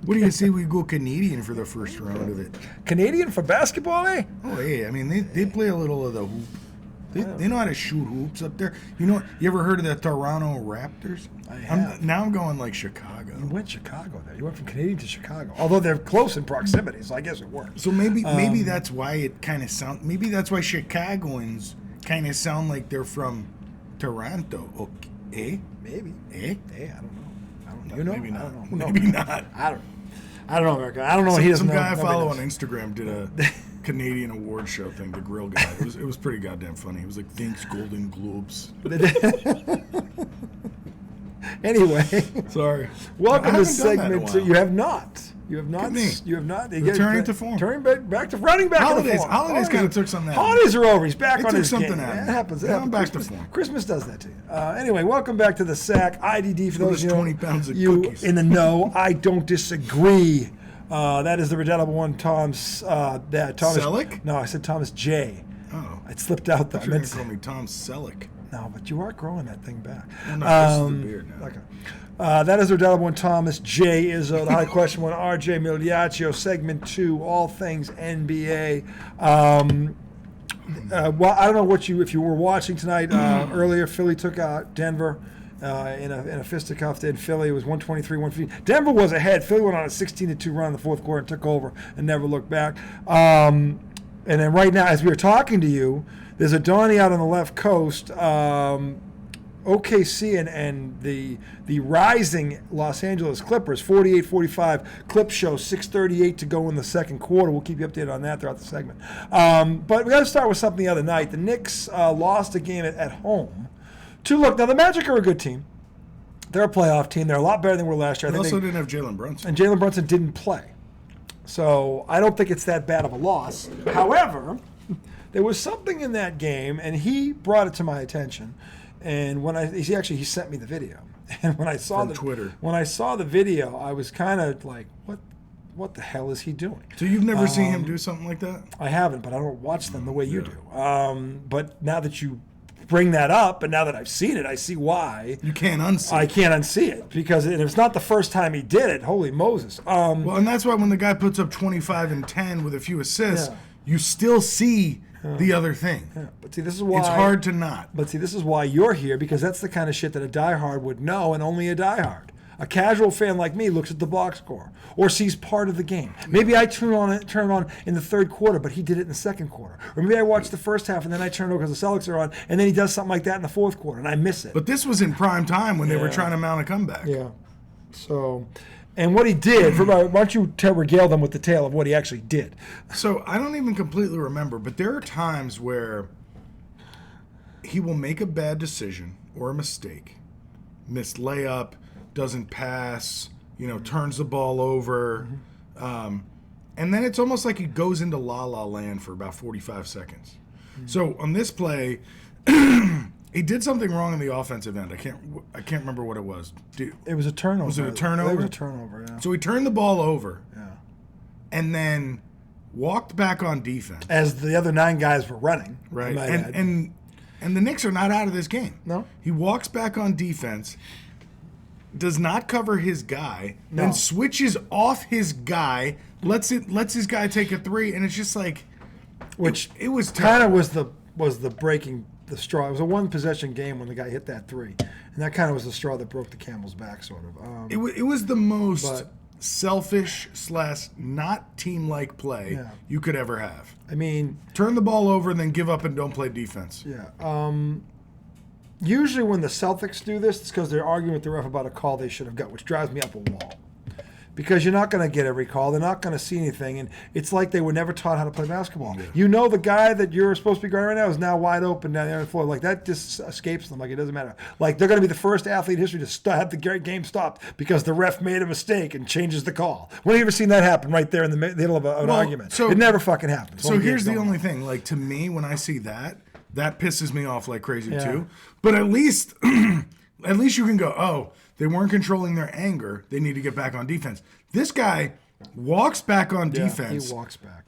What do you say we go Canadian for the first round of it? Canadian for basketball, eh? Oh, hey, I mean, they play a little of the hoop. They know how to shoot hoops up there. You know, you ever heard of the Toronto Raptors? I have. Now I'm going like Chicago. You went Chicago there. You went from Canadian to Chicago. Although they're close in proximity, so I guess it works. So maybe that's why it kind of sounds. Maybe that's why Chicagoans kind of sound like they're from Toronto. Okay, Maybe. Eh? Hey, I don't know. You know? Maybe not. I don't know. Maybe not. I don't know, America. I don't know. He doesn't Some know. guy I Nobody follow knows. on Instagram did a Canadian award show thing. The grill guy. It was pretty goddamn funny. It was like thanks Golden Globes. Anyway, Sorry. welcome to I haven't done that in a segment 2. while. You have not. You have not. Look at me. You have not. Returning to form. Turning back to running back Holidays. to form. Holidays kind of took something out of me. Holidays are over. He's back It on took his something game. out of It me. happens. It Now happens. I'm back to Christmas, form. Christmas does that to you. Anyway, welcome back to the SAC IDD. For those Those of you 20 pounds of you cookies. in the know, I don't disagree. That is the redoubtable one, Thomas. Selleck? No, I said Thomas J. Oh. It slipped out though. I thought you were going to call me Tom Selleck. No, but you are growing that thing back. Well, no, this is the beard now. Okay. That is the redoubtable one, Thomas J. Izzo, the high question one, RJ Migliaccio, segment 2, all things NBA. Well, I don't know if you were watching tonight. Earlier, Philly took out Denver in a fisticuff in Philly. It was 123-115. Denver was ahead. Philly went on a 16-2 run in the fourth quarter and took over and never looked back. And then right now, as we were talking to you, there's a Donnie out on the left coast. OKC and the rising Los Angeles Clippers, 48-45. Clip show, 6:38 to go in the second quarter. We'll keep you updated on that throughout the segment. But we got to start with something the other night. The Knicks lost a game at home. Now the Magic are a good team. They're a playoff team. They're a lot better than we were last year. They also didn't have Jalen Brunson. And Jalen Brunson didn't play. So I don't think it's that bad of a loss. However, there was something in that game, and he brought it to my attention. And when he sent me the video, and when I saw Twitter, when I saw the video, I was kind of like, what the hell is he doing? So you've never seen him do something like that? I haven't, but I don't watch them the way you do. But now that you bring that up, and now that I've seen it, I see why. You can't unsee I it. can't unsee it because it's not the first time he did it. Holy Moses! Well, and that's why when the guy puts up 25 and 10 with a few assists, Yeah. you still see the other thing. Yeah, but see, this is why It's hard to not. But see, this is why you're here, because that's the kind of shit that a diehard would know, and only a diehard. A casual fan like me looks at the box score or sees part of the game. Maybe I turn it on in the third quarter, but he did it in the second quarter. Or maybe I watch the first half and then I turn it over because the Celtics are on, and then he does something like that in the fourth quarter, and I miss it. But this was in prime time when they were trying to mount a comeback. Yeah. So, and what he did, why don't you regale them with the tale of what he actually did? So I don't even completely remember, but there are times where he will make a bad decision or a mistake, missed layup, doesn't pass, turns the ball over, and then it's almost like he goes into la-la land for about 45 seconds. So on this play, he did something wrong in the offensive end. I can't remember what it was. It was a turnover. Was it a turnover? It was a turnover, yeah. So he turned the ball over, Yeah. and then walked back on defense. As the other 9 guys were running. Right, I might add. and the Knicks are not out of this game. No. He walks back on defense, does not cover his guy, No. then switches off his guy, lets his guy take a three, and it's just like, Which it was kind of terrible. was the breaking the straw. It was a 1-possession game when the guy hit that 3, and that kind of was the straw that broke the camel's back, sort of. It was the most but- selfish / not team-like play Yeah. you could ever have. I mean, Turn the ball over and then give up and don't play defense. yeah. Usually when the Celtics do this, it's because they're arguing with the ref about a call they should have got, which drives me up a wall. Because you're not going to get every call. They're not going to see anything. And it's like they were never taught how to play basketball. Yeah. The guy that you're supposed to be guarding right now is now wide open down there on the floor. Like, that just escapes them. Like, it doesn't matter. Like, they're going to be the first athlete in history to have the game stopped because the ref made a mistake and changes the call. When have you ever seen that happen right there in the middle of an argument? It never fucking happens. So here's the only thing. Like, to me, when I see that pisses me off like crazy Yeah. too. But at least you can go, oh, they weren't controlling their anger. They need to get back on defense. This guy walks back on defense. He walks back.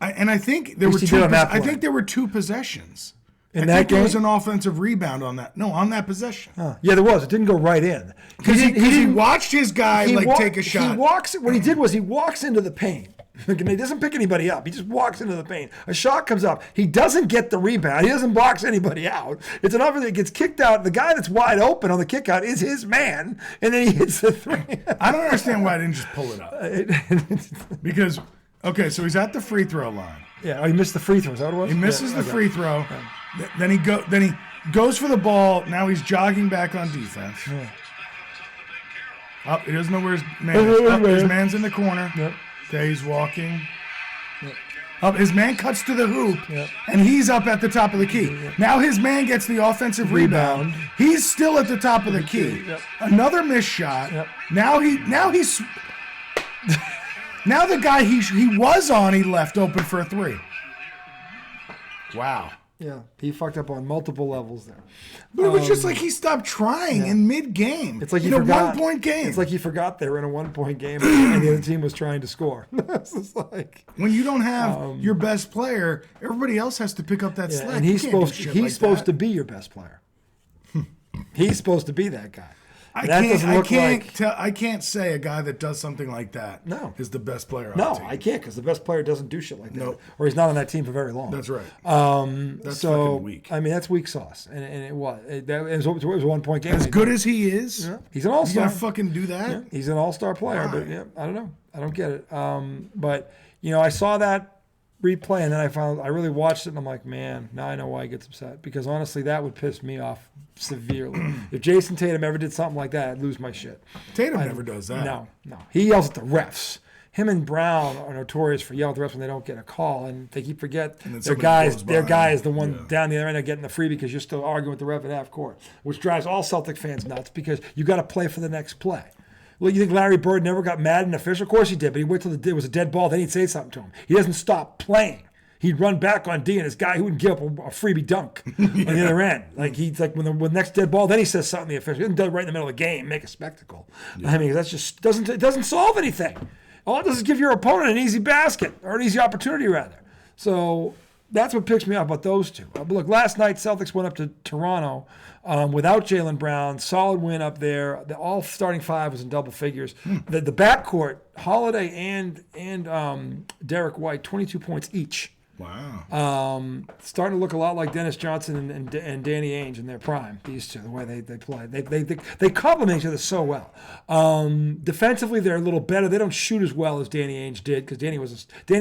I think there At were least he did on that I play. think there were 2 possessions In I that think there game? was an offensive rebound on that. No, on that possession. Yeah, there was. It didn't go right in. Because he watched his guy take a shot. What he did was he walks into the paint. He doesn't pick anybody up. He just walks into the paint. A shot comes up. He doesn't get the rebound. He doesn't box anybody out. It's an offense that gets kicked out. The guy that's wide open on the kick out is his man, and then he hits the three. I don't understand why I didn't just pull it up. Because, okay, so he's at the free throw line. Yeah, he missed the free throw. Is that what it was? He misses the free throw. Yeah. Then he goes for the ball. Now he's jogging back on defense. Yeah. Up, he doesn't know where his man is. Up, his man's in the corner. Yep. Okay, he's walking. Yep. Up, his man cuts to the hoop, Yep. and he's up at the top of the key. Yep. Now his man gets the offensive rebound. He's still at the top of the key. Yep. Another missed shot. Yep. Now he's now the guy he was on, he left open for a three. Wow. Yeah, he fucked up on multiple levels there. But it was just like he stopped trying in mid-game. It's like in a 1-point game. It's like he forgot they were in a 1-point game and the other team was trying to score. It's just like when you don't have your best player, everybody else has to pick up that slack. And he's supposed to be your best player. He's supposed to be that guy. I can't say a guy that does something like that is the best player on the team. No, I can't, because the best player doesn't do shit like that. Nope. Or he's not on that team for very long. That's right. That's fucking weak. I mean, that's weak sauce. And it was. It was a 1-point game. As good as he is, he's an all-star. You gotta fucking do that? Yeah, he's an all-star player, Why? but I don't know. I don't get it. But, I saw that replay, and then I really watched it, and I'm like, man, now I know why he gets upset. Because honestly, that would piss me off severely. If Jason Tatum ever did something like that, I'd lose my shit. Tatum never does that. No. He yells at the refs. Him and Brown are notorious for yelling at the refs when they don't get a call, and they keep forget their guy is the one down the other end of getting the free because you're still arguing with the ref at half court, which drives all Celtic fans nuts because you got to play for the next play. Well, you think Larry Bird never got mad at an official? Of course he did, but he waited till it was a dead ball, then he'd say something to him. He doesn't stop playing. He'd run back on D, and his guy, he wouldn't give up a freebie dunk on the other end. Like he's like when the next dead ball, then he says something to the official. He doesn't do it right in the middle of the game, make a spectacle. Yeah. I mean, that's just doesn't solve anything. All it does is give your opponent an easy basket or an easy opportunity rather. So that's what picks me up about those two. But look, last night Celtics went up to Toronto without Jaylen Brown. Solid win up there. The all starting five was in double figures. The backcourt, Holiday and Derek White, 22 points each. Wow. Starting to look a lot like Dennis Johnson and Danny Ainge in their prime. These two, the way they play, they complement each other so well. Defensively, they're a little better. They don't shoot as well as Danny Ainge did because Danny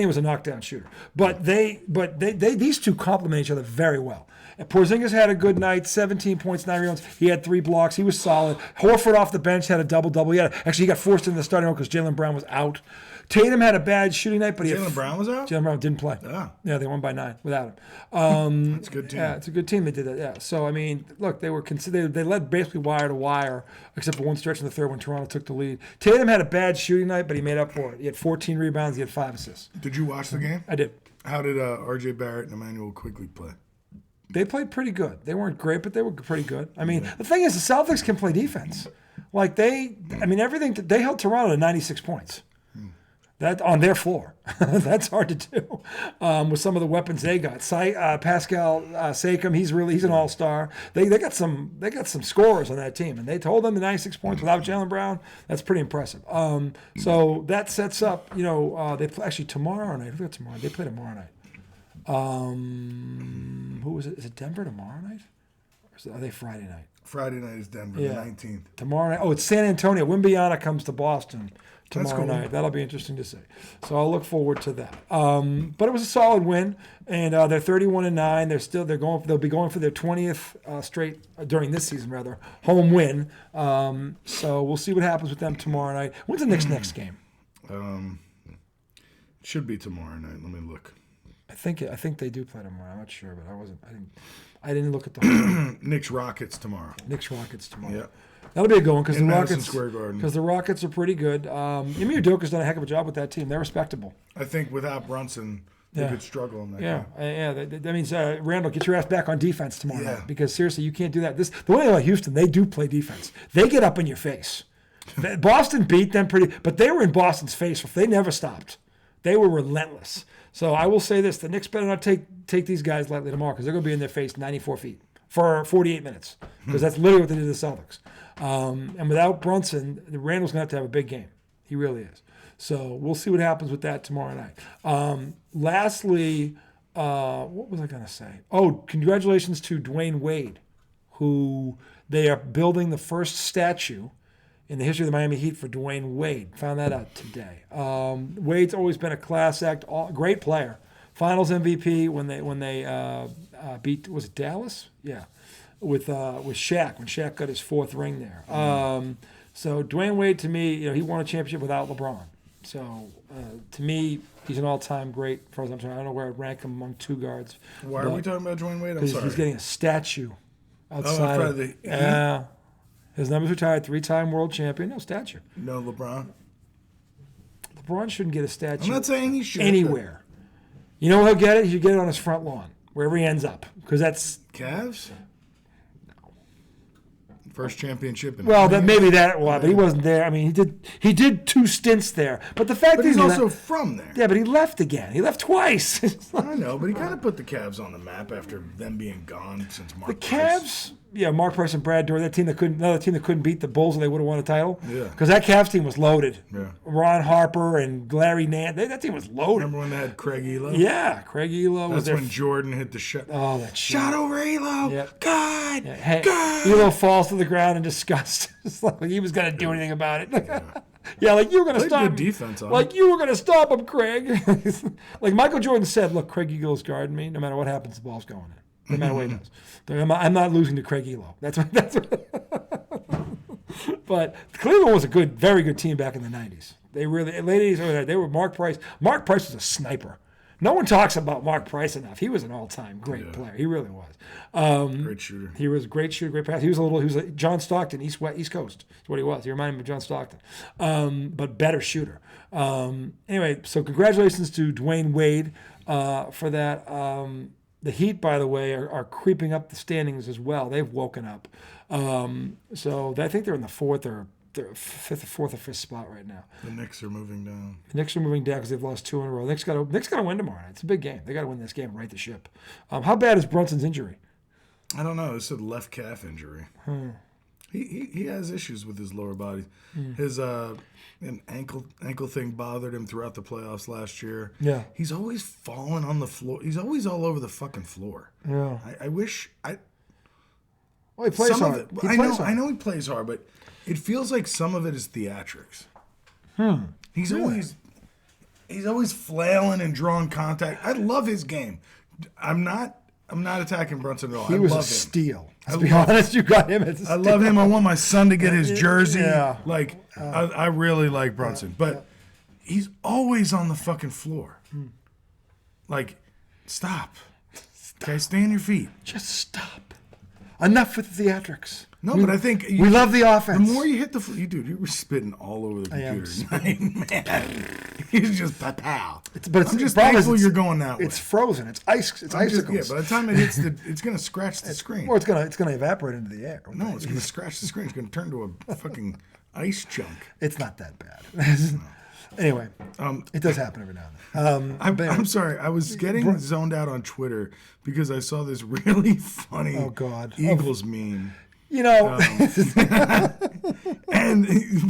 was a knockdown shooter. But these two complement each other very well. And Porzingis had a good night, 17 points, 9 rebounds. He had 3 blocks. He was solid. Horford off the bench had a double-double. He got forced into the starting role because Jaylen Brown was out. Tatum had a bad shooting night, but Jaylen Brown was out? Jaylen Brown didn't play. Yeah, they won by 9 without him. That's a good team. Yeah, it's a good team that did that. Yeah. So I mean, look, they were considered. They led basically wire to wire, except for one stretch in the third when Toronto took the lead. Tatum had a bad shooting night, but he made up for it. He had 14 rebounds. He had 5 assists. Did you watch the game? I did. How did R.J. Barrett and Emmanuel quickly play? They played pretty good. They weren't great, but they were pretty good. I mean, the thing is, the Celtics can play defense. Like they held Toronto to 96 points. That on their floor. That's hard to do with some of the weapons they got. Pascal Siakam, he's an all-star. They got some scorers on that team, and they told them the 96 points without Jaylen Brown. That's pretty impressive. So that sets up. They play actually tomorrow night. Who got tomorrow? They play tomorrow night. Who is it? Is it Denver tomorrow night? Or are they Friday night? Friday night is Denver, the 19th. Tomorrow night. Oh, it's San Antonio. Wimbiana comes to Boston tomorrow night. That'll be interesting to see. So I'll look forward to that. But it was a solid win, and they're 31-9. They'll be going for their 20th straight during this season home win. So we'll see what happens with them tomorrow night. When's the next game? Should be tomorrow night. Let me look. I think they do play tomorrow. I'm not sure, but I didn't look at the whole Knicks Rockets tomorrow. Yeah. That'll be a good one because Madison Square Garden. Because the Rockets are pretty good. Ime Udoka's done a heck of a job with that team. They're respectable. I think without Brunson, they could struggle in that game. That means Randle, get your ass back on defense tomorrow night because seriously, you can't do that. The one thing about Houston, they do play defense. They get up in your face. Boston beat them but they were in Boston's face. They never stopped. They were relentless. So I will say this: the Knicks better not take these guys lightly tomorrow because they're going to be in their face 94 feet for 48 minutes because that's literally what they did to the Celtics. And without Brunson, Randle's going to have a big game. He really is. So we'll see what happens with that tomorrow night. Lastly, what was I going to say? Oh, congratulations to Dwayne Wade, who they are building the first statue in the history of the Miami Heat for Dwayne Wade. Found that out today. Wade's always been a class act, great player. Finals MVP when they beat, was it Dallas? Yeah, with Shaq when Shaq got his 4th ring there. So Dwayne Wade, to me, he won a championship without LeBron. So to me, he's an all-time great. As far as I'm concerned, I don't know where I'd rank him among 2 guards. Why are we talking about Dwayne Wade? I'm sorry. He's getting a statue outside. Oh, yeah. His number's retired, 3-time world champion. No statue. No LeBron. LeBron shouldn't get a statue. I'm not saying he should. Anywhere. You know where he'll get it? He should get it on his front lawn, wherever he ends up. Because that's... Cavs? First championship. Maybe that was, but he wasn't there. I mean, he did 2 stints there. But the fact but he's also from there. Yeah, but he left again. He left twice. I know, but he kind of put the Cavs on the map after them being gone since Mark The Cavs, Mark Price and Brad Dourif, another team that couldn't beat the Bulls and they would have won a title. Yeah. Because that Cavs team was loaded. Yeah. Ron Harper and Larry Nance, that team was loaded. Remember when they had Craig Elo? Yeah, Craig Elo was there. That's when Jordan hit the shot. Oh, that shot over Elo. Yep. God. Yeah. Hey, God. Elo falls to the ground in disgust. It's like he was going to do anything about it. Yeah, like you were going to stop him. Defense on like you were going to stop him, Craig. Like Michael Jordan said, look, Craig Elo's guarding me. No matter what happens, the ball's going in. No matter what he does. I'm not losing to Craig Elo. That's what. But Cleveland was a very good team back in the 90s. They really, ladies over there, they were Mark Price. Mark Price was a sniper. No one talks about Mark Price enough. He was an all-time great player. He really was. Great shooter. He was a great shooter, great pass. He was like John Stockton, East Coast. That's what he was. He reminded me of John Stockton, but better shooter. Anyway, so congratulations to Dwayne Wade for that. The Heat, by the way, are creeping up the standings as well. They've woken up. So I think they're in the 4th or 4th or 5th spot right now. The Knicks are moving down. The Knicks are moving down because they've lost 2 in a row. Knicks got to win tomorrow night. It's a big game. They got to win this game and right the ship. How bad is Brunson's injury? I don't know. It's a left calf injury. He has issues with his lower body. His an ankle thing bothered him throughout the playoffs last year. Yeah. He's always falling on the floor. He's always all over the fucking floor. Yeah. I wish Well, he plays hard. I know he plays hard, but it feels like some of it is theatrics. He's always flailing and drawing contact. I love his game. I'm not attacking Brunson at all. He was a steal. To be honest, you got him. I love him. I want my son to get his jersey. Yeah. I really like Brunson, but he's always on the fucking floor. Stop. Okay, stay on your feet. Just stop. Enough with the theatrics. No, but I think we love the offense. The more you hit the floor, you were spitting all over the computer. Man, he's just pow. I'm just thankful you're going that way. It's frozen. It's ice. It's icicles. By the time it hits it's going to scratch the screen. Or it's going to evaporate into the air. No, it's going to scratch the screen. It's going to turn to a fucking ice chunk. It's not that bad. Anyway, it does happen every now and then. I'm sorry. I was getting zoned out on Twitter because I saw this really funny Eagles meme.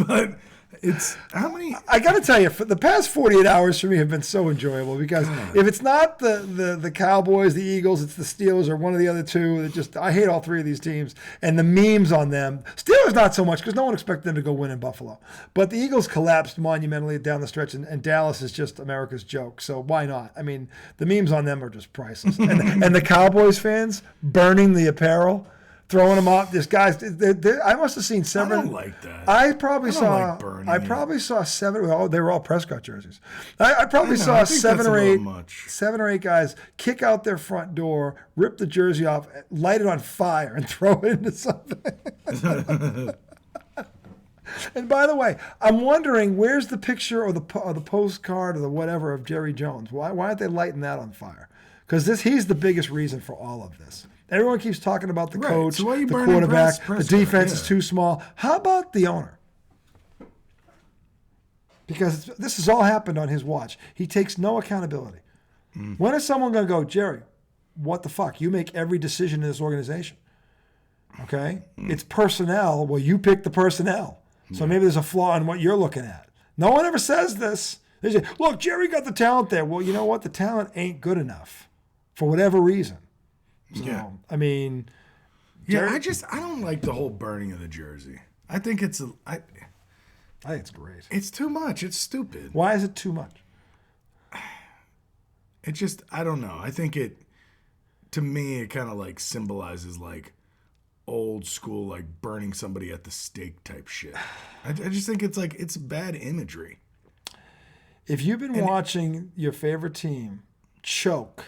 But it's how many? I got to tell you, for the past 48 hours for me have been so enjoyable because if it's not the Cowboys, the Eagles, it's the Steelers or one of the other two. I hate all 3 of these teams and the memes on them. Steelers not so much because no one expected them to go win in Buffalo, but the Eagles collapsed monumentally down the stretch, and Dallas is just America's joke. So why not? I mean, the memes on them are just priceless, and the Cowboys fans burning the apparel. Throwing them up. This guy's. I must have seen 7. I don't like that. I probably saw 7. Oh, they were all Prescott jerseys. I probably saw 7 or 8 guys kick out their front door, rip the jersey off, light it on fire, and throw it into something. And by the way, I'm wondering where's the picture or the postcard or the whatever of Jerry Jones? Why aren't they lighting that on fire? Because he's the biggest reason for all of this. Everyone keeps talking about the coach, so the quarterback, the defense is too small. How about the owner? because this has all happened on his watch. He takes no accountability. When is someone going to go, Jerry, what the fuck? You make every decision in this organization. Okay? It's personnel. Well, you pick the personnel. So maybe there's a flaw in what you're looking at. No one ever says this. They say, look, Jerry got the talent there. Well, you know what? The talent ain't good enough for whatever reason. So, I mean... Yeah, I don't like the whole burning of the jersey. I think it's I think it's great. It's too much. It's stupid. Why is it too much? It just, I don't know. I think to me, it kind of like symbolizes like old school, like burning somebody at the stake type shit. I just think it's like, it's bad imagery. If you've been watching your favorite team choke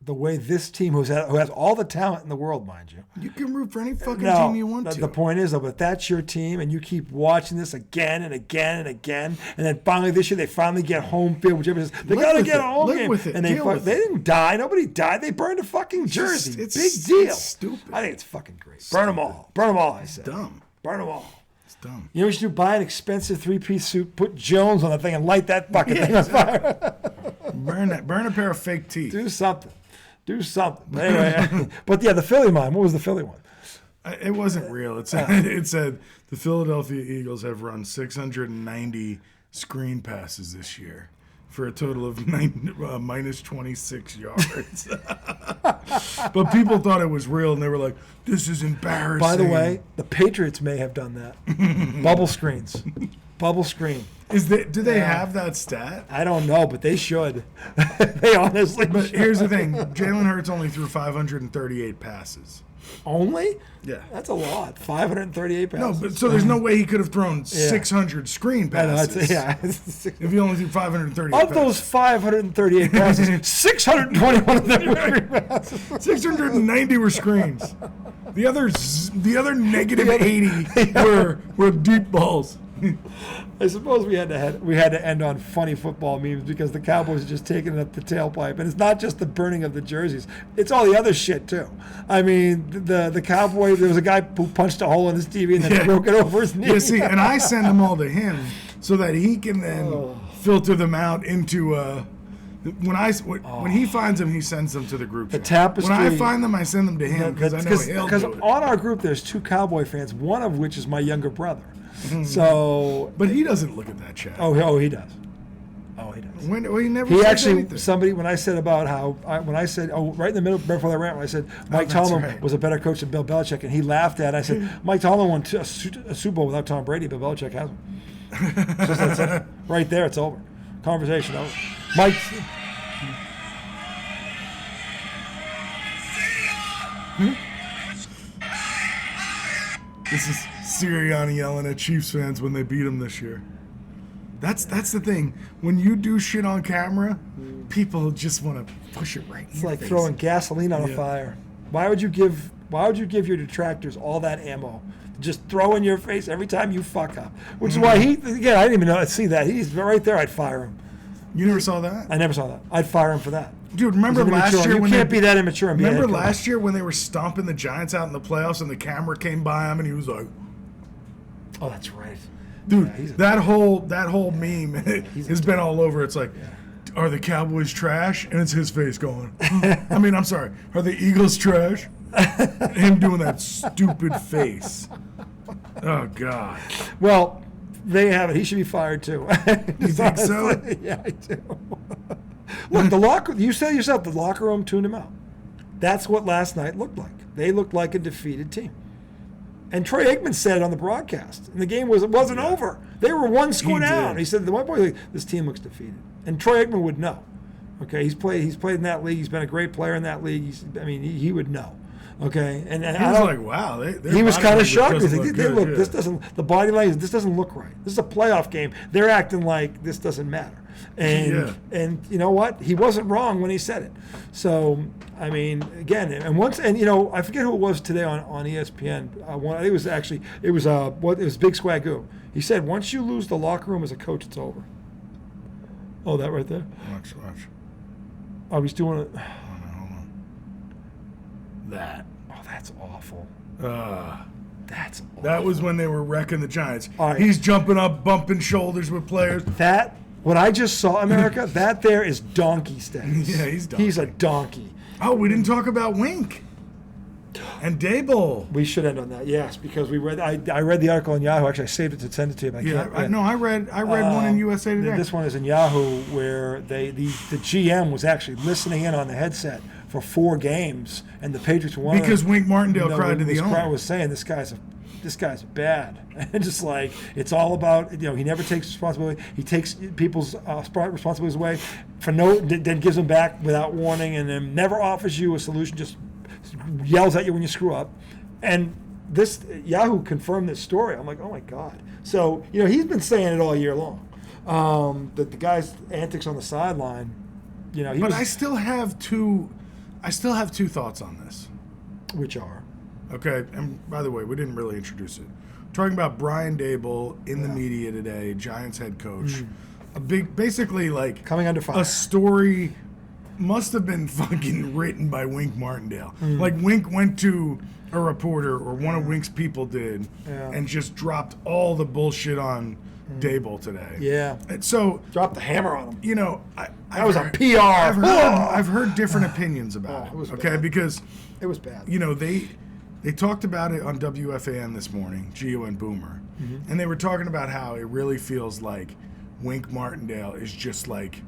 the way this team, who has all the talent in the world, mind you. You can root for any fucking team you want to. The point is, though, if that's your team and you keep watching this again and again and again, and then finally this year they finally get home field, whichever it is, they got to get a home game. And they didn't die. Nobody died. They burned a fucking jersey. Big deal. It's stupid. I think it's fucking great. Burn them all. Burn them all, I said. Dumb. Burn them all. It's dumb. You know what you should do? Buy an expensive three-piece suit, put Jones on the thing, and light that fucking thing on fire. Burn a pair of fake teeth. Do something. But anyway, but yeah, the Philly mime. What was the Philly one? It wasn't real. It said the Philadelphia Eagles have run 690 screen passes this year for a total of minus 26 yards. But people thought it was real, and they were like, "This is embarrassing." By the way, the Patriots may have done that. Bubble screens. Bubble screen. Do they have that stat? I don't know, but they should. They honestly But should. here's the thing. Jalen Hurts only threw 538 passes. Only? Yeah. That's a lot. 538 passes. No, but so there's no way he could have thrown 600 screen passes. If he only threw 538 passes. Of those 538 passes, 621 of them were screen passes. 690 were screens. The other negative 80 were deep balls. I suppose we had to end on funny football memes because the Cowboys are just taking it up the tailpipe, and it's not just the burning of the jerseys; it's all the other shit too. I mean, the Cowboy. There was a guy who punched a hole in his TV and then broke it over his knee. Yeah, see, and I send them all to him so that he can then filter them out into. When he finds them, he sends them to the group. The tapestry. When I find them, I send them to him because I know he'll do it. On our group, there's 2 Cowboy fans, one of which is my younger brother. So, but he doesn't look at that chat. Oh, he does. Oh, he does. He never. He says actually anything. somebody when I said about how right in the middle before that rant when I said Mike Tomlin was a better coach than Bill Belichick, and he laughed at it. I said Mike Tomlin won a Super Bowl without Tom Brady. Bill Belichick hasn't. Just that's it. Right there, it's over. Conversation over. Mike. This is Sirianni yelling at Chiefs fans when they beat him this year. That's the thing. When you do shit on camera, people just want to push it right. It's like throwing gasoline on a fire. Why would you give your detractors all that ammo? Just throw in your face every time you fuck up. Which is why I didn't even see that. He's right there. I'd fire him. You never saw that? I never saw that. I'd fire him for that. Dude, remember last year when you can't be that immature and be remember last year when they were stomping the Giants out in the playoffs and the camera came by him and he was like, "Oh, that's right." Dude, that whole meme has been all over. It's like, are the Cowboys trash? And it's his face going. I mean, I'm sorry. Are the Eagles trash? Him doing that stupid face. Oh God. Well, they have it. He should be fired too. You think so? Yeah, I do. Look, the locker. You said yourself, the locker room tuned him out. That's what last night looked like. They looked like a defeated team. And Troy Aikman said it on the broadcast. And the game wasn't over. They were one score down. He said, "The one boy, this team looks defeated." And Troy Aikman would know. Okay, he's played in that league. He's been a great player in that league. He would know. Okay, and he was like, "Wow." He was kind of shocked. Look, this doesn't. The body language. This doesn't look right. This is a playoff game. They're acting like this doesn't matter. And you know what? He wasn't wrong when he said it. So I mean, again, I forget who it was today on ESPN. I think it was Big Swagoo. He said once you lose the locker room as a coach, it's over. Oh, that right there. Watch. Oh, he's doing it. Hold on. That. Oh, that's awful. That was when they were wrecking the Giants. All right. He's jumping up, bumping shoulders with players. What I just saw, America, that there is donkey status. Yeah, he's donkey. He's a donkey. Oh, we didn't talk about Wink and Daboll. We should end on that, yes, because I read the article on Yahoo. Actually, I saved it to send it to you. I read one in USA Today. This one is in Yahoo, where the GM was actually listening in on the headset for 4 games, and the Patriots won. Because Wink Martindale cried to the owner. Was saying this guy's bad, and just like it's all about he never takes responsibility. He takes people's responsibilities away then gives them back without warning, and then never offers you a solution. Just yells at you when you screw up. And this Yahoo confirmed this story. I'm like, oh my god. So he's been saying it all year long. That the guy's antics on the sideline. I still have two thoughts on this. Which are. Okay, and by the way, we didn't really introduce it. We're talking about Brian Daboll in the media today, Giants head coach. Basically like coming under fire. A story must have been fucking written by Wink Martindale. Like Wink went to a reporter, or one of Wink's people did, and just dropped all the bullshit on Daboll today. Yeah. And so dropped the hammer on him. That was a PR. I've heard different opinions about it. It was okay, bad. Because it was bad. They talked about it on WFAN this morning, Gio and Boomer, and they were talking about how it really feels like Wink Martindale is just like,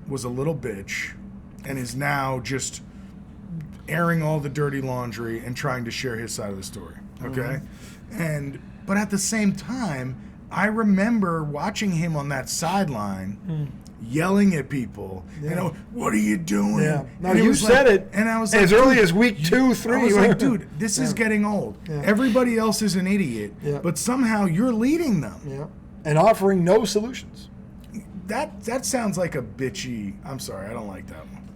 was a little bitch and is now just airing all the dirty laundry and trying to share his side of the story, okay? But at the same time, I remember watching him on that sideline yelling at people, what are you doing? Yeah. No, you said it. And I was as like, early as week 2, 3. I was like, dude, this is getting old. Yeah. Everybody else is an idiot, but somehow you're leading them. Yeah. And offering no solutions. That sounds like a bitchy. I'm sorry, I don't like that one.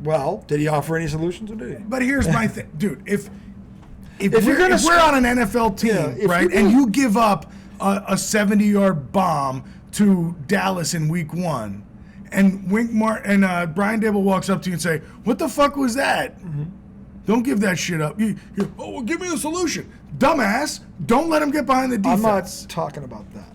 Well, did he offer any solutions, or did he? But here's my thing, dude. If we're on an NFL team, right, and you give up a 70-yard bomb to Dallas in week 1, and Brian Daboll walks up to you and say, "What the fuck was that?" Don't give that shit up. Well, give me a solution, dumbass. Don't let him get behind the defense. I'm not talking about that.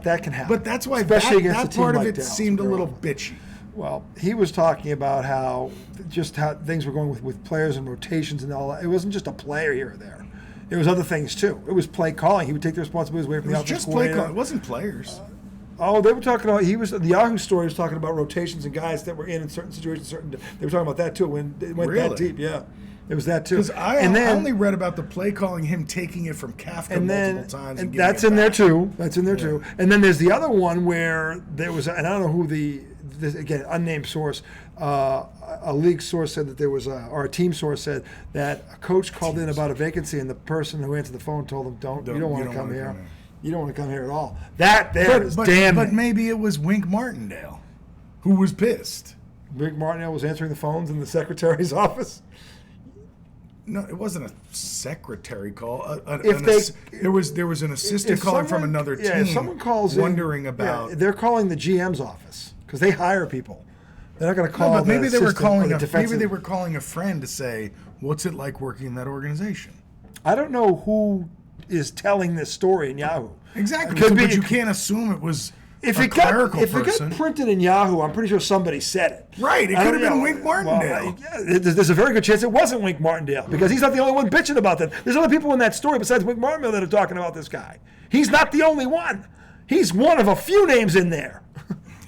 That can happen. But that's why especially against that a team part of like it Dallas, seemed a little bitchy. Well, he was talking about how things were going with players and rotations and all that. It wasn't just a player here or there. It was other things too. It was play calling. He would take the responsibilities away from the offensive coordinator. Just play calling. It wasn't players. They were talking about. The Yahoo story was talking about rotations and guys that were in certain situations. They were talking about that too. When it went that deep, yeah, it was that too. Because I only read about the play calling, him taking it from Kafka multiple times. And that's in there too. That's in there too. And then there's the other one where there was, and I don't know who this again, unnamed source, a league source said that there was, or a team source said that a coach called in about a vacancy, and the person who answered the phone told him, you don't want to come here. You don't want to come here at all. That there is damn. But maybe it was Wink Martindale who was pissed. Wink Martindale was answering the phones in the secretary's office. No, it wasn't a secretary call. There was an assistant calling from another team. Yeah, if someone calls wondering about. Yeah, they're calling the GM's office because they hire people. They're not going to call. No, but maybe they were calling a friend to say, "What's it like working in that organization?" I don't know who is telling this story in Yahoo. Exactly, but you can't assume it was. If it got printed in Yahoo, I'm pretty sure somebody said it. Right, it could have been Wink Martindale. Well, there's a very good chance it wasn't Wink Martindale because he's not the only one bitching about that. There's other people in that story besides Wink Martindale that are talking about this guy. He's not the only one. He's one of a few names in there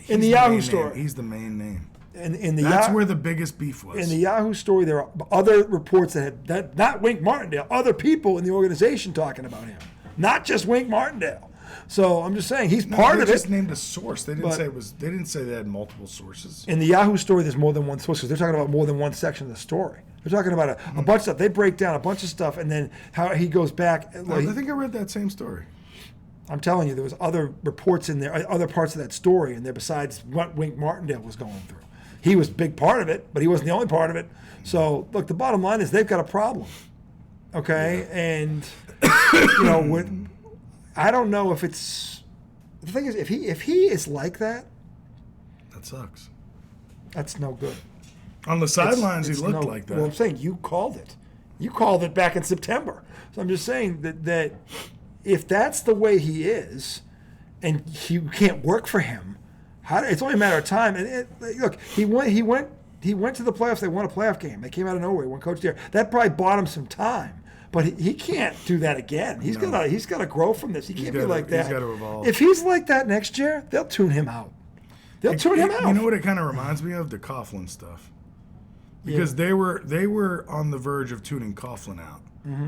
in the Yahoo story. He's the main name. That's where the biggest beef was. In the Yahoo story, there are other reports that not Wink Martindale, other people in the organization talking about him, not just Wink Martindale. So I'm just saying he's part of it. They just named a source. They didn't say it was. They didn't say they had multiple sources. In the Yahoo story, there's more than one source because they're talking about more than one section of the story. They're talking about a bunch of stuff. They break down a bunch of stuff, and then how he goes back. I think I read that same story. I'm telling you, there was other reports in there, other parts of that story in there besides what Wink Martindale was going through. He was a big part of it, but he wasn't the only part of it. So, look, the bottom line is they've got a problem, okay? Yeah. And, I don't know if it's – the thing is, if he is like that – that sucks. That's no good. On the sidelines, he looked like that. Well, I'm saying you called it. You called it back in September. So I'm just saying that if that's the way he is, and you can't work for him, it's only a matter of time. And look, he went to the playoffs. They won a playoff game. They came out of nowhere. One coach there. That probably bought him some time. But he can't do that again. He's gotta grow from this. He can't be like that. He's got to evolve. If he's like that next year, they'll tune him out. They'll tune him out. You know what it kind of reminds me of? The Coughlin stuff. Because they were on the verge of tuning Coughlin out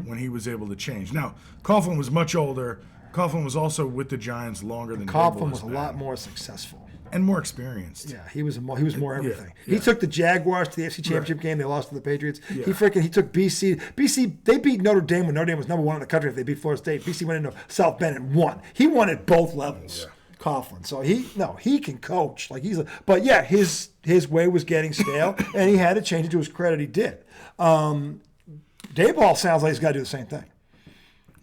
when he was able to change. Now, Coughlin was much older. Coughlin was also with the Giants longer than Coughlin was a lot more successful. And more experienced. Yeah, he was more everything. Yeah. He took the Jaguars to the AFC Championship game. They lost to the Patriots. Yeah. He took BC. BC, they beat Notre Dame when Notre Dame was number one in the country. If they beat Florida State, BC went into South Bend and won. He won at both levels. Yeah. Coughlin. So he can coach. But yeah, his way was getting stale, and he had to change it. To his credit, he did. Daboll sounds like he's got to do the same thing.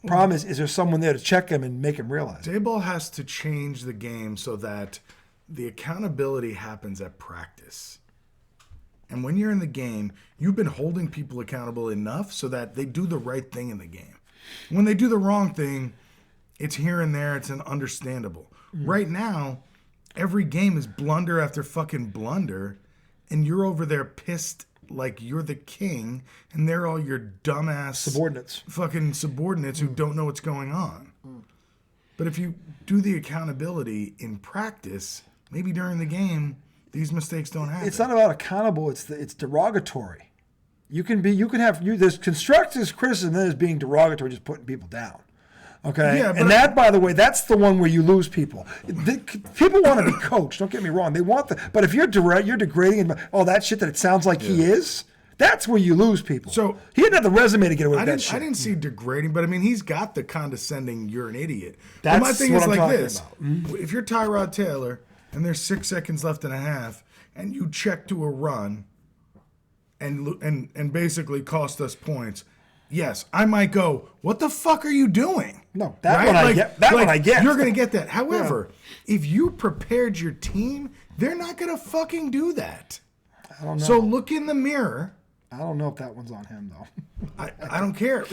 Problem is there someone there to check him and make him realize? Daboll has to change the game so that the accountability happens at practice. And when you're in the game, you've been holding people accountable enough so that they do the right thing in the game. When they do the wrong thing, it's here and there, it's understandable. Right now, every game is blunder after fucking blunder, and you're over there pissed like you're the king, and they're all your dumbass subordinates who don't know what's going on. But if you do the accountability in practice, maybe during the game, these mistakes don't happen. It's not about accountable. It's derogatory. There's constructive criticism that is being derogatory, just putting people down. Okay, yeah, and that, by the way, that's the one where you lose people. People want to be coached. Don't get me wrong; they want but if you're degrading and all that shit that it sounds like he is, that's where you lose people. So he didn't have the resume to get away with that shit. I didn't see degrading, but I mean, he's got the condescending. You're an idiot. That's my thing what is I'm like talking this: about. If you're Tyrod Taylor and there's 6 seconds left and a half, and you check to a run, and basically cost us points. Yes, I might go, what the fuck are you doing? No, that one I get. That one I get. You're going to get that. However, if you prepared your team, they're not going to fucking do that. I don't know. So look in the mirror. I don't know if that one's on him, though. I don't care.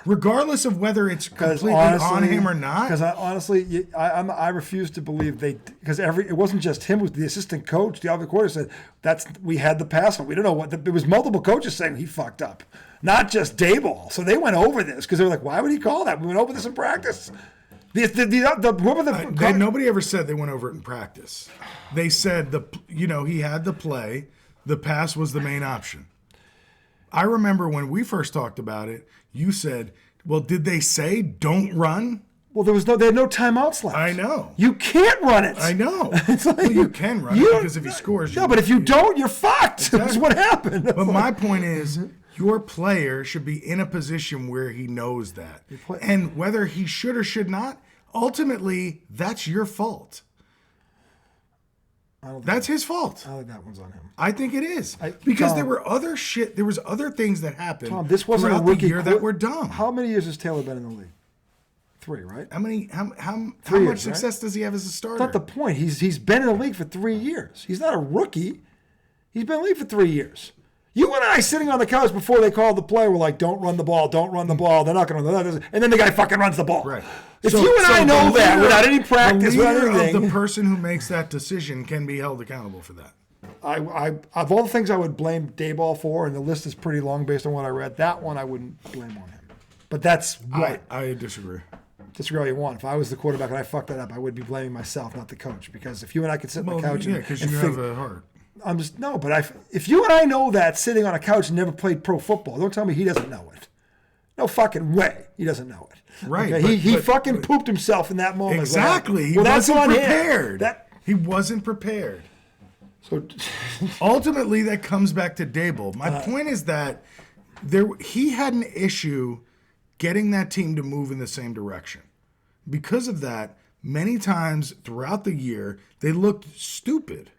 Regardless of whether it's completely on him or not. Because I refuse to believe because it wasn't just him, it was the assistant coach, the offensive coordinator said, we had the pass on. We don't know what, there was multiple coaches saying he fucked up. Not just Daboll. So they went over this because they were like, why would he call that? We went over this in practice. Nobody ever said they went over it in practice. They said he had the play. The pass was the main option. I remember when we first talked about it, you said, well, did they say don't run? Well, they had no timeouts left. I know. You can't run it. I know. Well, you can run it because if he scores. No, but if you don't, you're fucked. Exactly. That's what happened. But my point is, your player should be in a position where he knows that. And whether he should or should not, ultimately, that's your fault. That's his fault. I don't think that one's on him. I think it is. Because there was other things that happened this wasn't a rookie year that were dumb. How many years has Taylor been in the league? 3, right? How much success does he have as a starter? That's not the point. He's been in the league for 3 years. He's not a rookie. He's been in the league for 3 years. You and I sitting on the couch before they called the play were like, don't run the ball, don't run the ball. They're not going to run that. And then the guy fucking runs the ball. Right. If you and I know that without any practice, without anything. The person who makes that decision can be held accountable for that. Of all the things I would blame Daboll for, and the list is pretty long based on what I read, that one I wouldn't blame on him. But that's what. I disagree. Disagree all you want. If I was the quarterback and I fucked that up, I would be blaming myself, not the coach. Because if you and I could sit on the couch because you have a heart. If you and I know that sitting on a couch and never played pro football, don't tell me he doesn't know it. No fucking way he doesn't know it. Right. Okay? He fucking pooped himself in that moment. Exactly. He wasn't prepared. He wasn't prepared. So ultimately, that comes back to Daboll. My point is that he had an issue getting that team to move in the same direction. Because of that, many times throughout the year, they looked stupid.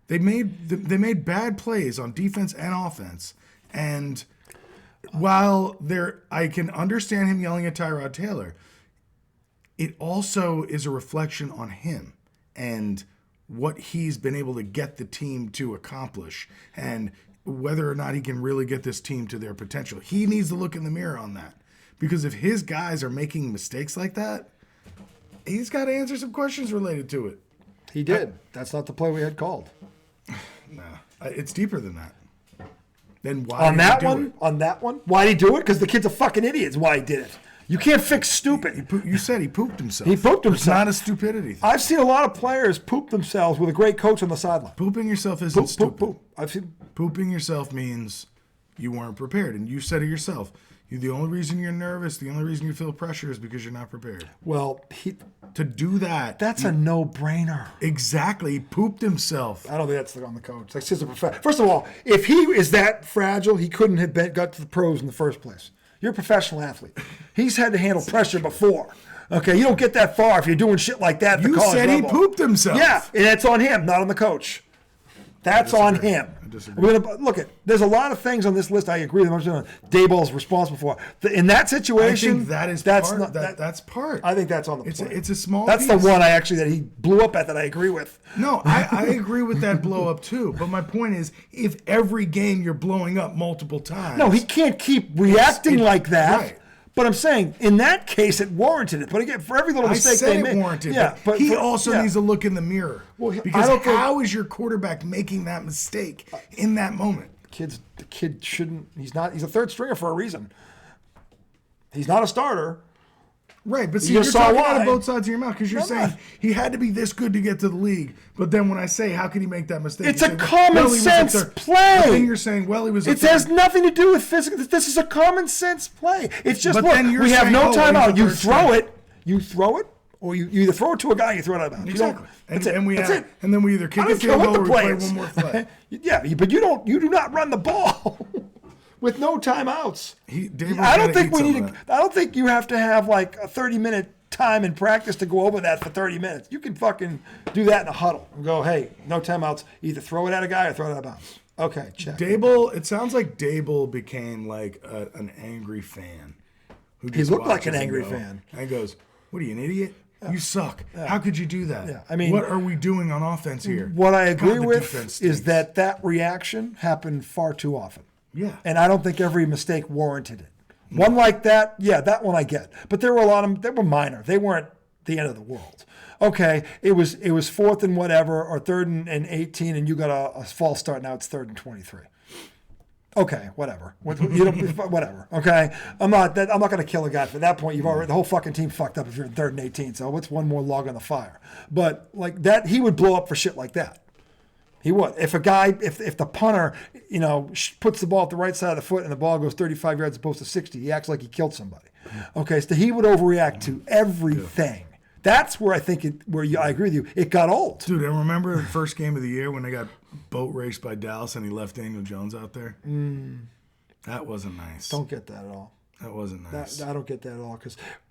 They made bad plays on defense and offense. And while I can understand him yelling at Tyrod Taylor, it also is a reflection on him and what he's been able to get the team to accomplish. And whether or not he can really get this team to their potential. He needs to look in the mirror on that. Because if his guys are making mistakes like that, he's got to answer some questions related to it. He did. That's not the play we had called. Nah, it's deeper than that. Then why On that one, why'd he do it? Because the kid's a fucking idiot is why he did it. You can't fix stupid. You said he pooped himself. He pooped himself. It's not a stupidity thing. I've seen a lot of players poop themselves with a great coach on the sideline. Pooping yourself isn't stupid. Poop. I've seen. Pooping yourself means you weren't prepared. And you said it yourself. The only reason you're nervous, the only reason you feel pressure is because you're not prepared. Well, to do that. That's a no-brainer. Exactly. He pooped himself. I don't think that's on the coach. That's just a First of all, if he is that fragile, he couldn't have got to the pros in the first place. You're a professional athlete. He's had to handle pressure before. Okay, you don't get that far if you're doing shit like that at the college said level. He pooped himself. Yeah, and that's on him, not on the coach. That's on him. I disagree. Look, there's a lot of things on this list I agree with. Daboll's responsible for. In that situation, I think that's part. I think that's on the plate. It's a small That's piece. the one that he blew up at that I agree with. No, I agree with that blow up too. But my point is, if every game you're blowing up multiple times. No, he can't keep reacting like that. Right. But I'm saying, in that case, it warranted it. But again, for every little mistake they make, warranted. Yeah, but he also needs to look in the mirror. Well, because how is your quarterback making that mistake in that moment? The kid shouldn't. He's not. He's a third stringer for a reason. He's not a starter. Right, but see, you're talking out of both sides of your mouth because you're saying he had to be this good to get to the league. But then when I say, how could he make that mistake? It's a common sense play. But then you're saying, well, he was. It has nothing to do with physical. This is a common sense play. It's just but then we have no timeout. You throw it, or you either throw it to a guy, or you throw it out of bounds. Exactly. That's it. And then we either kick a field goal or we play one more play. Yeah, but you do not run the ball. With no timeouts. I don't think you have to have like a 30-minute time in practice to go over that for 30 minutes. You can fucking do that in a huddle and go, hey, no timeouts. Either throw it at a guy or throw it out of bounds. Okay, check. Daboll, it sounds like Daboll became like an angry fan. He looked like an angry fan. And goes, what are you, an idiot? You suck. How could you do that? Yeah. I mean, what are we doing on offense here? What I agree with is that reaction happened far too often. Yeah. And I don't think every mistake warranted it. One like that, that one I get. But there were a lot of them, they were minor. They weren't the end of the world. Okay, it was fourth and whatever, or third and 18, and you got a false start. Now it's third and 23. Okay, whatever. Whatever. Okay, I'm not going to kill a guy. For that point, the whole fucking team fucked up if you're in third and 18. So what's one more log on the fire? But like that, he would blow up for shit like that. He would. If the punter, puts the ball at the right side of the foot and the ball goes 35 yards as opposed to 60, he acts like he killed somebody. Okay, so he would overreact to everything. Yeah. That's where I think I agree with you. It got old. Dude, I remember the first game of the year when they got boat raced by Dallas and he left Daniel Jones out there. That wasn't nice. Don't get that at all. That wasn't nice. I don't get that at all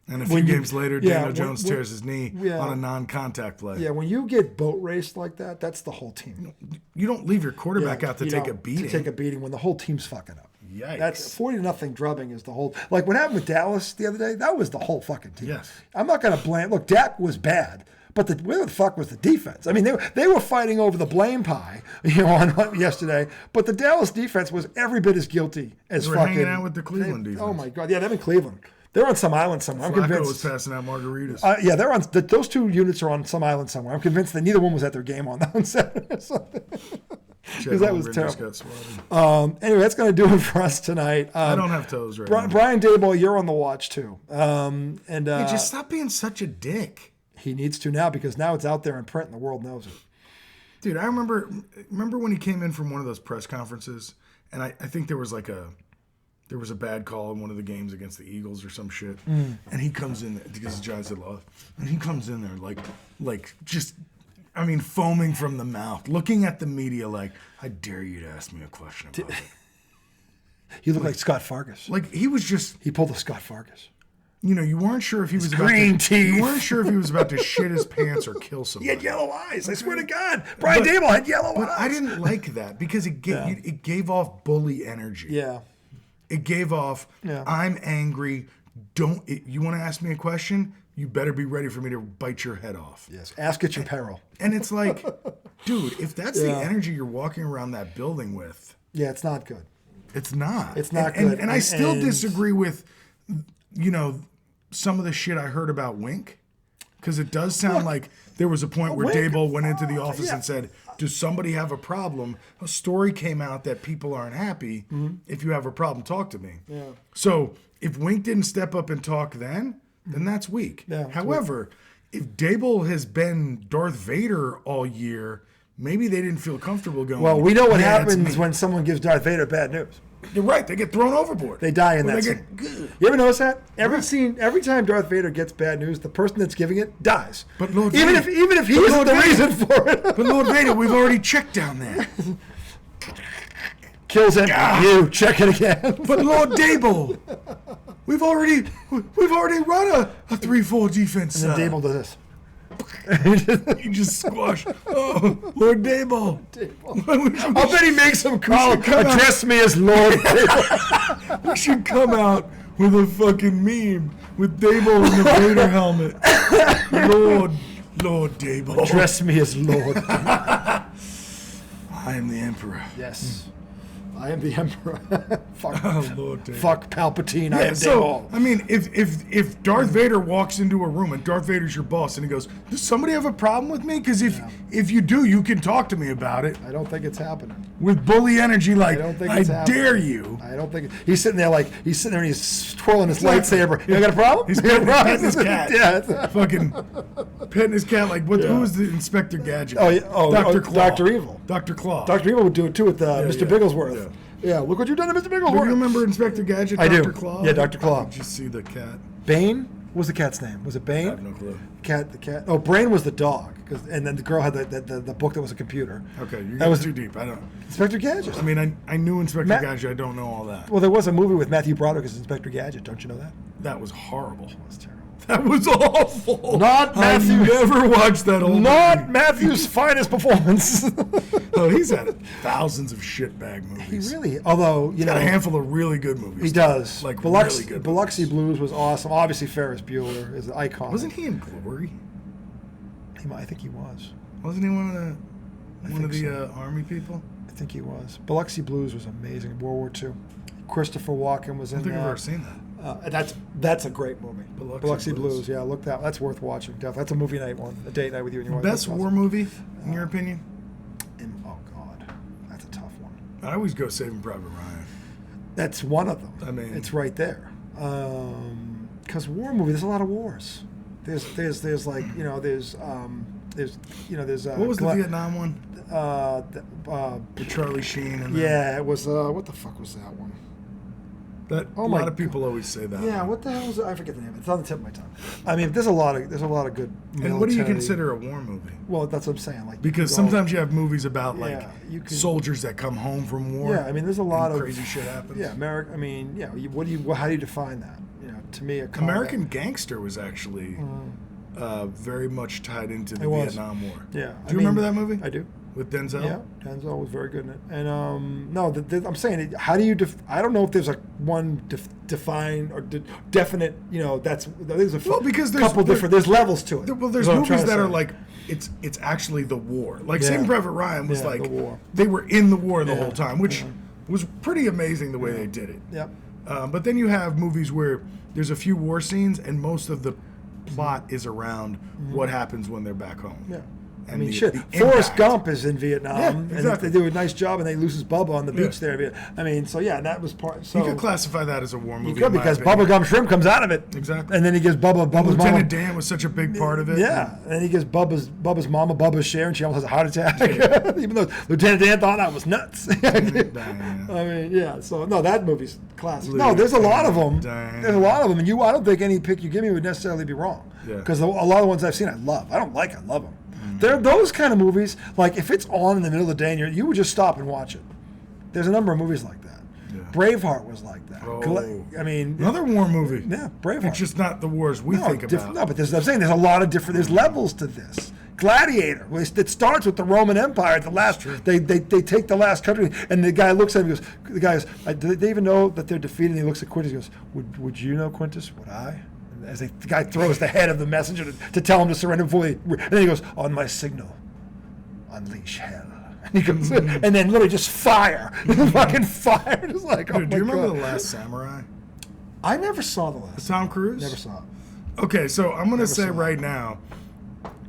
and a few games later, Daniel Jones tears his knee on a non-contact play. Yeah, when you get boat raced like that, that's the whole team. You don't leave your quarterback out to take a beating. To take a beating when the whole team's fucking up. Yikes. That's 40-0 drubbing is the whole. Like what happened with Dallas the other day, that was the whole fucking team. Yes. I'm not going to blame. Look, Dak was bad. But where the fuck was the defense? I mean, they were fighting over the blame pie, on yesterday. But the Dallas defense was every bit as guilty as they were hanging out with the Cleveland defense. Oh my God, yeah, they're in Cleveland. They're on some island somewhere. I'm convinced. was passing out margaritas. Yeah, they're on. Those two units are on some island somewhere. I'm convinced that neither one was at their game on that one Saturday. Because that was terrible. Anyway, that's going to do it for us tonight. I don't have toes right now. Brian Daboll, you're on the watch too. Just stop being such a dick. He needs to now because now it's out there in print and the world knows it. Dude, I remember when he came in from one of those press conferences, and I think there was a bad call in one of the games against the Eagles or some shit, and he comes in because the Giants had lost, and he comes in there like just, I mean, foaming from the mouth, looking at the media like, I dare you to ask me a question about it. He looked like Scott Fargus. Like he was just. He pulled a Scott Fargus. You weren't sure if he was You weren't sure if he was about to shit his pants or kill somebody. He had yellow eyes. I swear to God, Brian Daboll had yellow eyes. But I didn't like that because it gave off bully energy. Yeah. It gave off. Yeah. I'm angry. You want to ask me a question? You better be ready for me to bite your head off. Yes. Ask at your peril. And it's like, dude, if that's the energy you're walking around that building with, Yeah, it's not good. It's not. It's not and, good. And I still And- disagree with, some of the shit I heard about Wink. Because it does sound like there was a point where Wink- Daboll went into the office yeah. and said, does somebody have a problem? A story came out that people aren't happy. If you have a problem, talk to me. Yeah. So if Wink didn't step up and talk then that's weak. Yeah, it's However, if Daboll has been Darth Vader all year, maybe they didn't feel comfortable going. Well, we know what "Yeah, it's happens me." when someone gives Darth Vader bad news. You're right. They get thrown overboard. They die in Or that they scene. get good. You ever notice that? Right. Every time Darth Vader gets bad news, the person that's giving it dies. But Lord even Vader- if he but isn't Lord the Vader- reason for it, But Lord Vader, we've already checked down there. kills him. You check it again. But Lord Daboll, we've already run a 3-4 defense. And then Daboll does this. You just squash. Oh, Lord Daboll. I'll bet he makes him call. Address me as Lord Daboll. We should come out with a fucking meme with Daboll in the Vader helmet. Lord Daboll. Address me as Lord. I am the Emperor. Yes. I am the Emperor. Fuck. Oh, Lord Daboll. Fuck Palpatine. I Yeah, am so Daboll. I mean, if Darth Vader walks into a room and Darth Vader's your boss and he goes, "Does somebody have a problem with me? Because if you do, you can talk to me about it." I don't think it's happening. With bully energy, like I don't think I it's happening. dare you. I don't think he's sitting there and he's twirling his lightsaber. You got a problem? He's You got a problem? petting his cat. Yeah. It's, Fucking petting his cat. Like what? Who was the Inspector Gadget? Oh, yeah. Dr. Claw. Dr. Evil. Dr. Claw. Dr. Evil would do it too with Mr. yeah, Bigglesworth. Yeah, look what you've done to Mr. Do Bigglesworth. you remember Inspector Gadget? I do. Dr. Claw. Yeah, Dr. Claw. Did you see the cat? Bane? What was the cat's name? Was it Bane? I have no clue. The cat. Oh, Brain was the dog. And then the girl had the book that was a computer. Okay, you're That going was- too deep. I don't. Inspector Gadget. I mean, I knew Inspector Matt- Gadget. I don't know all that. Well, there was a movie with Matthew Broderick as Inspector Gadget. Don't you know that? That was horrible. That was terrible. That was awful. Not Matthew- I never watched that old Not movie. Matthew's finest performance. Oh, he's had thousands of shitbag He movies. really, although, you know. Got a handful of really good movies. He does. Like Biloxi, really good. Biloxi Blues was awesome. Obviously, Ferris Bueller is an icon. Wasn't he in Glory? I think he was. Wasn't he one of the think army people? I think he was. Biloxi Blues was amazing. World War II. Christopher Walken was I in don't think I've that. ever seen that. That's a great movie. Biloxi Blues. Blues. Yeah, look that. That's worth watching. Definitely. That's a movie night one. A date night with you and your wife. Best That's war awesome. movie, in your opinion? Oh God, that's a tough one. I always go Saving Private Ryan. That's one of them. I mean- it's right there. Because war movie, there's a lot of wars. There's like there's What was the Vietnam one? With Charlie Sheen and Yeah, it was. What the fuck was that one? that. Oh a my lot of people always say that. Yeah, what the hell was it? I forget the name. It's on the tip of my tongue. I mean, there's a lot of good. And what do you military- consider a war movie? Well, that's what I'm saying. Like Because well, sometimes you have movies about like Yeah, you can- soldiers that come home from war. Yeah, I mean, there's a lot and of crazy shit happens. Yeah, America. I mean, yeah. How do you define that? To me, a combat. American Gangster was actually very much tied into the It was. Vietnam War. Yeah. Do you remember that movie? I do. With Denzel? Yeah, Denzel was very good in it. And no, I'm saying, how do you? I don't know if there's like one defined or definite. There's a because there's- couple different. There's levels to it. Well, there's is what I'm trying movies to that are say. like it's actually the war. Like Yeah. Saving Private Ryan was Yeah, like the war. they were in the war the Yeah. whole time, which was pretty amazing the way they did it. Yep. But then you have movies where there's a few war scenes and most of the plot is around what happens when they're back home. Yeah. I And mean, the- shit. the Forrest impact. Gump is in Vietnam, Yeah, and exactly. they do a nice job, and they lose his Bubba on the beach Yeah. there. I mean, so yeah, that was part. So You could classify that as a war movie. you could in my because opinion. Bubba Gum Shrimp comes out of it, Exactly. and then he gives Bubba's mama. Lieutenant Dan was such a big part of it. Yeah, and then he gives Bubba's mama Bubba's share, and she almost has a heart attack. Even though Lieutenant Dan thought that was nuts. I mean, yeah. So no, that movie's classic. No, there's a lot of them. Lieutenant There's a lot of them, and I don't think any pick you give me would necessarily be wrong. Yeah. Because a lot of the ones I've seen, I love. I don't like. I love them. They're those kind of movies. Like if it's on in the middle of the day, and you would just stop and watch it. There's a number of movies like that. Yeah. Braveheart was like that. Oh. I mean, Another war movie. yeah, Braveheart. It's just not the wars we think about. No, but I'm saying there's a lot of different. There's levels to this. Gladiator. It starts with the Roman Empire. At the last, they take the last country, and the guy looks at him and goes, "The guy goes, do they even know that they're defeated?" And he looks at Quintus and goes, "Would you know, Quintus? Would I?" And as the guy throws the head of the messenger to tell him to surrender before and then he goes, "On my signal, unleash hell." And he goes, and then literally just fire. Fucking fire. Just like, oh Dude, my do you remember God. The Last Samurai? I never saw the last. Tom Cruise? Never saw it. Okay, so I'm going to say saw it. right now,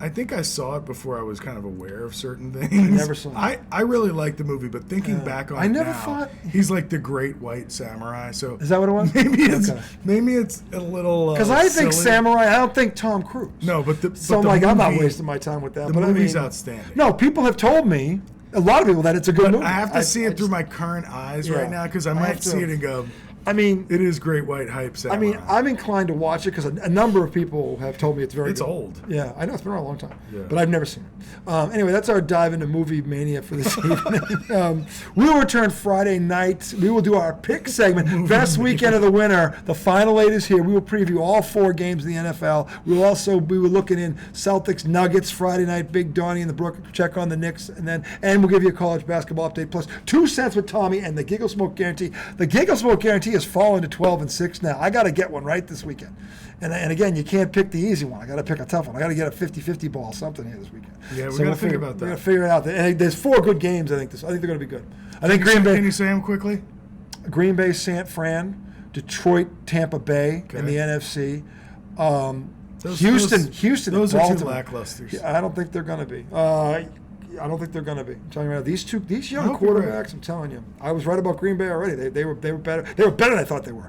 I think I saw it before I was kind of aware of certain things. Never saw it. I really liked the movie, but thinking back on I it never now, thought- he's like the great white samurai. So Is that what it was? maybe it's Okay. maybe it's a little Because I think silly. Samurai, I don't think Tom Cruise. No, but the So I'm but like, the I'm not movie- wasting my time with that. The but movie's I mean, outstanding. No, people have told me, a lot of people, that it's a good movie. I have to see it through just- my current eyes Yeah. right now because I I might have to- see it and go, I mean, it is great white hype samurai. I mean, I'm inclined to watch it because a number of people have told me it's very It's good. old. Yeah, I know it's been around a long time, Yeah. but I've never seen it. Anyway, that's our dive into movie mania for this evening. We will return Friday night. We will do our pick segment, best weekend of the winter. The final eight is here. We will preview all 4 games in the NFL. We will also be looking in Celtics Nuggets Friday night. Big Donnie in the Brook. Check on the Knicks, and we'll give you a college basketball update plus 2 cents with Tommy and the Giggle Smoke Guarantee. The Giggle Smoke Guarantee has fallen to 12-6 now. I got to get one right this weekend. And again, you can't pick the easy one. I got to pick a tough one. I got to get a 50-50 ball, something here this weekend. Yeah, we gotta think about that. We got to figure it out. And there's 4 good games. I think they're going to be good. I think Green Can you Bay, say them quickly? San Fran, Detroit, Tampa Bay in the NFC. Houston, Those are too Baltimore. lackluster. I don't think they're going to be. I don't think they're going to be. I'm telling you right now, these young hope you're quarterbacks. right. I'm telling you, I was right about Green Bay already. They were better. They were better than I thought they were.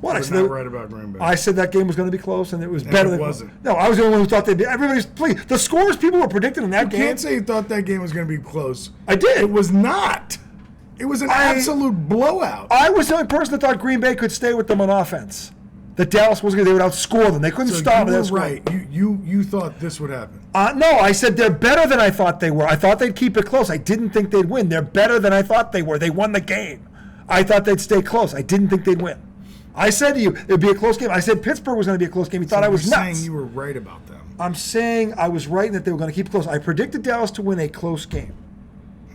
What I I was said, not right about Green Bay. I said that game was going to be close, and it was better it than wasn't. No, I was the only one who thought they'd be. Everybody's please. The scores people were predicting in that You game. can't say you thought that game was going to be close. I did. It was not. It was an absolute blowout. I was the only person that thought Green Bay could stay with them on offense. That Dallas was going to, they would outscore them. They couldn't So stop you them. were That's right. You thought this would happen. No, I said they're better than I thought they were. I thought they'd keep it close. I didn't think they'd win. They're better than I thought they were. They won the game. I thought they'd stay close. I didn't think they'd win. I said to you, it'd be a close game. I said Pittsburgh was going to be a close game. You thought I was You're nuts. saying you were right about them. I'm saying I was right in that they were going to keep it close. I predicted Dallas to win a close game.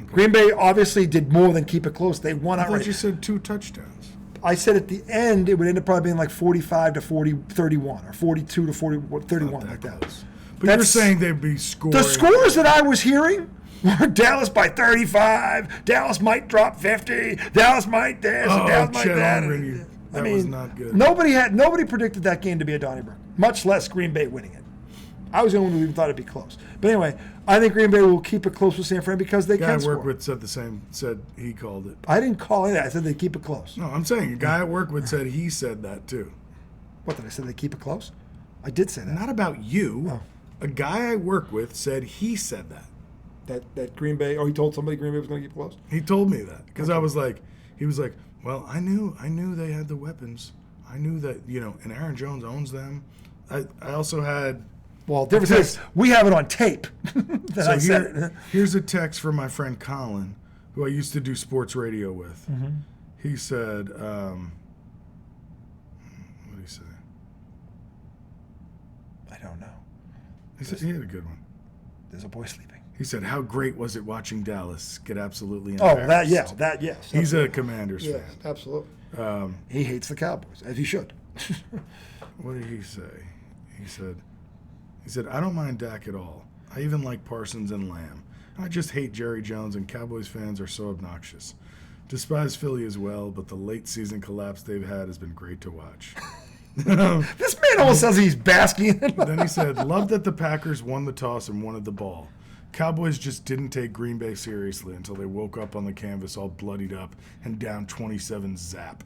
Green Bay obviously did more than keep it close. They won I thought outright. you said 2 touchdowns. I said at the end it would end up probably being like 45 to 31 or 42 to 31 Not like that. close. But That's- you're saying they'd be scoring. The scores that I was hearing were Dallas by 35, Dallas might drop 50, Dallas might this, and Dallas might Chet that. Holmgren, that was not good. Nobody predicted that game to be a Donnybrook, much less Green Bay winning it. I was the only one who even thought it'd be close. But anyway, I think Green Bay will keep it close with San Fran because they The guy can I score. work with said he called it. I didn't call it that. I said they keep it close. No, I'm saying a guy I work with said he said that too. What did I say? They keep it close? I did say that. Not about you. Oh. A guy I work with said he said that. That Green Bay, he told somebody Green Bay was going to keep it close? He told me that because I was like, he was like, well, I knew they had the weapons. I knew that, and Aaron Jones owns them. I also had. Well, the difference is we have it on tape. that I said it. Here's a text from my friend Colin, who I used to do sports radio with. Mm-hmm. He said, what did he say? I don't know. He said he had a good one. There's a boy sleeping. He said, how great was it watching Dallas get absolutely Oh, embarrassed? that yes. He's a Commanders Yes, fan. absolutely. He hates the Cowboys, as he should. What did he say? He said, I don't mind Dak at all. I even like Parsons and Lamb. I just hate Jerry Jones, and Cowboys fans are so obnoxious. Despise Philly as well, but the late season collapse they've had has been great to watch. This man almost sounds like he's basking in it. Then he said, love that the Packers won the toss and wanted the ball. Cowboys just didn't take Green Bay seriously until they woke up on the canvas all bloodied up and down 27 zap.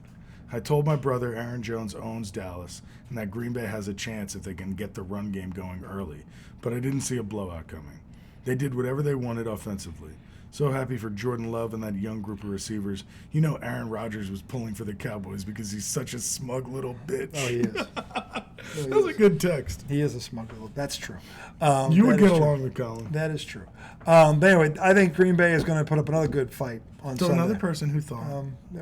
I told my brother Aaron Jones owns Dallas and that Green Bay has a chance if they can get the run game going early, but I didn't see a blowout coming. They did whatever they wanted offensively. So happy for Jordan Love and that young group of receivers. Aaron Rodgers was pulling for the Cowboys because he's such a smug little bitch. Oh, he is. That was a good text. He is a smuggler. That's true. You would That get is true. along with Colin. That is true. But anyway, I think Green Bay is going to put up another good fight on So Sunday. another person who thought.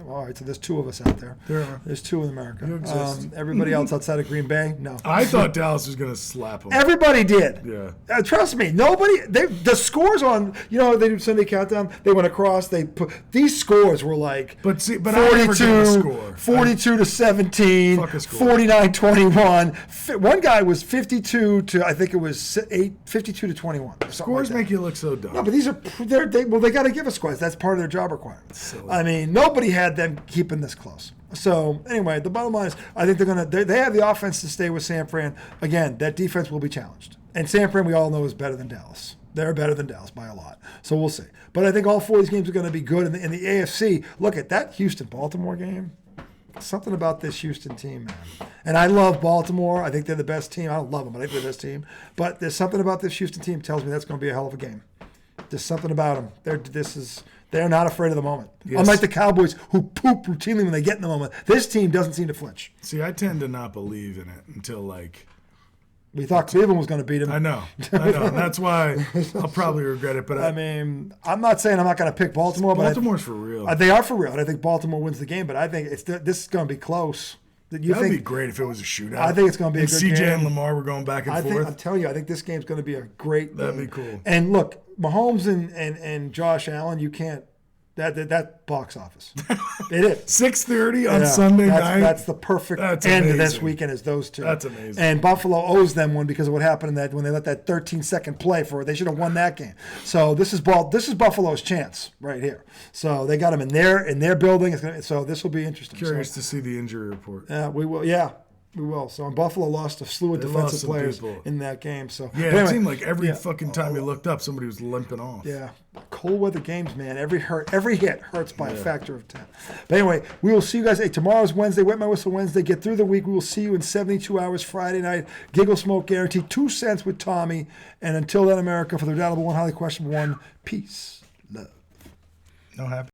All right, so there's 2 of us out there. There are. There's 2 in America. You exist. Everybody else outside of Green Bay, no. I thought Dallas was going to slap him. Everybody did. Yeah. Trust me, nobody. The scores on, they do Sunday countdown. They went across. They put these scores were like. But I never get a score. 42 to 17, Fuck a score. 49-21. One guy was 52 to, I think it was 52 to 21. Scores like make you look so dumb. No, but these are they got to give us scores. That's part of their job requirements. Silly. I mean, nobody had them keeping this close. So anyway, the bottom line is, I think they have the offense to stay with San Fran. Again, that defense will be challenged, and San Fran we all know is better than Dallas. They're better than Dallas by a lot. So we'll see. But I think all 4 of these games are going to be good. In the AFC, look at that Houston-Baltimore game. Something about this Houston team, man. And I love Baltimore. I think they're the best team. I don't love them, but I think they're the best team. But there's something about this Houston team that tells me that's going to be a hell of a game. There's something about them. They're not afraid of the moment. Yes. Unlike the Cowboys, who poop routinely when they get in the moment. This team doesn't seem to flinch. See, I tend to not believe in it until we thought Cleveland was going to beat them. I know. And that's why I'll probably regret it. But I mean, I'm not saying I'm not going to pick Baltimore. Baltimore's for real. They are for real. And I think Baltimore wins the game, but I think this is going to be close. That would be great if it was a shootout. I think it's going to be a good CJ game. and Lamar were going back and forth. I'm telling you, I think this game's going to be a great That'd game. be cool. And look, Mahomes and Josh Allen, you can't. That box office. It is 6:30 on Sunday night. That's the perfect end of this weekend. Is those 2. That's amazing. And Buffalo owes them one because of what happened in that when they let that 13-second play for it. They should have won that game. So this is Buffalo's chance right here. So they got him in their building. So this will be interesting. Curious to see the injury report. We will. Yeah. We will. So Buffalo lost a slew of defensive players in that game. So it seemed like every fucking time you looked up, somebody was limping off. Yeah, cold weather games, man. Every hit hurts by a factor of 10. But anyway, we will see you guys. Hey, tomorrow's Wednesday. Wet My Whistle Wednesday. Get through the week. We will see you in 72 hours Friday night. Giggle Smoke Guarantee. 2 cents with Tommy. And until then, America, for the Daboll One, highly questionable one. Peace, love. No happy.